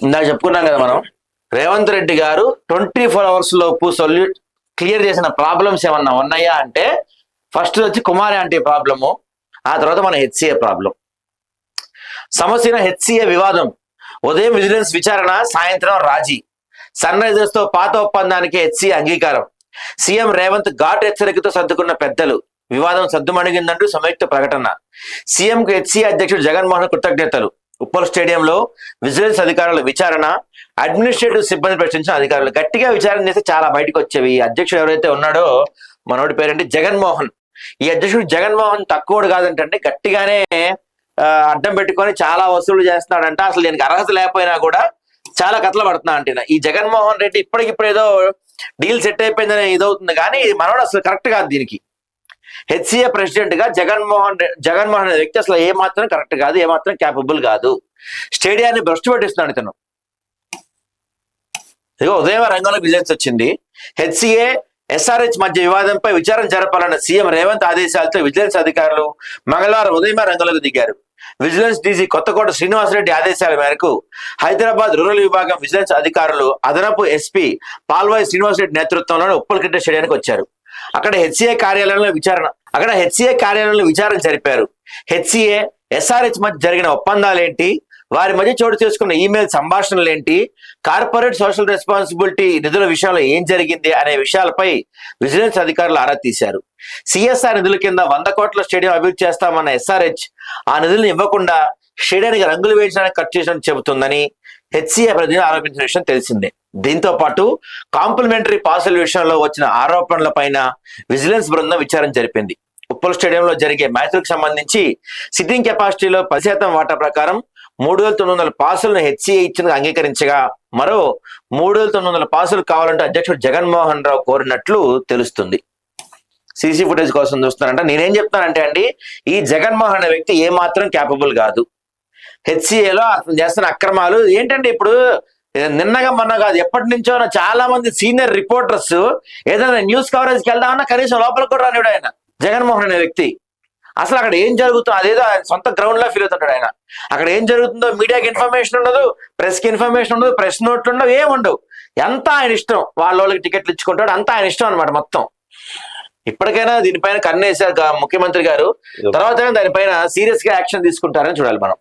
ఇందాక చెప్పుకున్నాం కదా మనం, రేవంత్ రెడ్డి గారు 24 hours లోపు క్లియర్ చేసిన ప్రాబ్లమ్స్ ఏమన్నా ఉన్నాయా అంటే ఫస్ట్ వచ్చి కుమారి ఆంటీ ప్రాబ్లము, ఆ తర్వాత మన హెచ్సిఏ ప్రాబ్లం. సమస్య హెచ్సిఏ వివాదం. ఉదయం విజిలెన్స్ విచారణ, సాయంత్రం రాజీ. సన్ రైజర్స్ తో పాత ఒప్పందానికి హెచ్సిఏ అంగీకారం. సీఎం రేవంత్ ఘాట్ హెచ్చరికతో సర్దుకున్న పెద్దలు. వివాదం సద్దుమణిగిందంటూ సంయుక్త ప్రకటన. సీఎం కు హెచ్సిఏ అధ్యక్షుడు జగన్మోహన్ కృతజ్ఞతలు. ఉప్పల్ స్టేడియంలో విజిలెన్స్ అధికారుల విచారణ. అడ్మినిస్ట్రేటివ్ సిబ్బంది ప్రశ్నించిన అధికారులు. గట్టిగా విచారణ చేస్తే చాలా బయటకు వచ్చేవి. అధ్యక్షుడు ఎవరైతే ఉన్నాడో మనోడి పేరంటే జగన్మోహన్. ఈ అధ్యక్షుడు జగన్మోహన్ తక్కువడు కాదంటే గట్టిగానే అడ్డం పెట్టుకొని చాలా వసూలు చేస్తున్నాడంట. అసలు దీనికి అర్హత లేకపోయినా కూడా చాలా కథలు పడుతున్నా అంటున్నా. ఈ జగన్మోహన్ రెడ్డి ఇప్పటికిప్పుడు ఏదో డీల్ సెట్ అయిపోయిందని ఇదవుతుంది, కానీ మనోడు అసలు కరెక్ట్ కాదు దీనికి. హెచ్సిఏ ప్రెసిడెంట్ గా జగన్మోహన్ అనే వ్యక్తి అసలు ఏమాత్రం కరెక్ట్ కాదు, ఏమాత్రం క్యాపబుల్ కాదు. స్టేడియాన్ని భ్రష్టు పట్టిస్తున్నాడు ఇతను. ఇదిగో ఉదయం రంగంలోకి విజిలెన్స్ వచ్చింది. హెచ్సిఏ ఎస్ఆర్హెచ్ మధ్య వివాదంపై విచారణ జరపాలన్న సీఎం రేవంత్ ఆదేశాలతో విజిలెన్స్ అధికారులు మంగళవారం ఉదయమే రంగంలోకి దిగారు. విజిలెన్స్ డీజీ కొత్తకోట శ్రీనివాసరెడ్డి ఆదేశాల మేరకు హైదరాబాద్ రూరల్ విభాగం విజిలెన్స్ అధికారులు అదనపు ఎస్పీ పాల్వాయి శ్రీనివాసరెడ్డి నేతృత్వంలోనే ఉప్పల్ క్రికెట్ స్టేడియానికి వచ్చారు. అక్కడ హెచ్సిఏ కార్యాలయంలో విచారణ జరిపారు. హెచ్సిఏ ఎస్ఆర్హెచ్ మధ్య జరిగిన ఒప్పందాలేంటి, వారి మధ్య చోటు చేసుకున్న ఈమెయిల్ సంభాషణలు ఏంటి, కార్పొరేట్ సోషల్ రెస్పాన్సిబిలిటీ నిధుల విషయంలో ఏం జరిగింది అనే విషయాలపై విజిలెన్స్ అధికారులు ఆరా తీశారు. సిఎస్ఆర్ నిధుల కింద 100 కోట్ల స్టేడియం అభివృద్ధి చేస్తామన్న ఎస్ఆర్హెచ్ ఆ నిధులను ఇవ్వకుండా స్టేడియానికి రంగులు వేయించడానికి ఖర్చు చేసినట్టు చెబుతుందని హెచ్సిఏ ప్రతినిధి ఆరోపించిన విషయం తెలిసిందే. దీంతో పాటు కాంప్లిమెంటరీ పాసుల విషయంలో వచ్చిన ఆరోపణల పైన విజిలెన్స్ బృందం విచారణ జరిపింది. ఉప్పల్ స్టేడియంలో జరిగే మ్యాచ్లకు సంబంధించి సిట్టింగ్ కెపాసిటీలో 10% వాటా ప్రకారం 3,900 పాసులను హెచ్సిఏ ఇచ్చిన అంగీకరించగా మరో 3,900 పాసులు కావాలంటే అధ్యక్షుడు జగన్మోహన్ రావు కోరినట్లు తెలుస్తుంది. సీసీ ఫుటేజ్ కోసం చూస్తున్నారంట. నేనేం చెప్తానంటే అండి, ఈ జగన్మోహన్ అనే వ్యక్తి ఏమాత్రం క్యాపబుల్ కాదు. హెచ్సిఏలో అతను చేస్తున్న అక్రమాలు ఏంటంటే, ఇప్పుడు నిన్నగా మొన్న కాదు, ఎప్పటి నుంచో చాలా మంది సీనియర్ రిపోర్టర్స్ ఏదైనా న్యూస్ కవరేజ్కి వెళ్దామన్నా కనీసం లోపలికి కూడా రానివాడు ఆయన జగన్మోహన్ అనే వ్యక్తి. అసలు అక్కడ ఏం జరుగుతుందో అదేదో ఆయన సొంత గ్రౌండ్ లో ఫీల్ అవుతుంటాడు ఆయన. అక్కడ ఏం జరుగుతుందో మీడియాకి ఇన్ఫర్మేషన్ ఉండదు, ప్రెస్ కి ఇన్ఫర్మేషన్ ఉండదు, ప్రెస్ నోట్లు ఉండవు, ఏముండవు. ఎంత ఆయన ఇష్టం, వాళ్ళకి టికెట్లు ఇచ్చుకుంటాడు, అంతా ఆయన ఇష్టం అనమాట మొత్తం. ఇప్పటికైనా దీనిపైన కన్నేశారు ముఖ్యమంత్రి గారు. తర్వాత దానిపైన సీరియస్ గా యాక్షన్ తీసుకుంటారని చూడాలి మనం.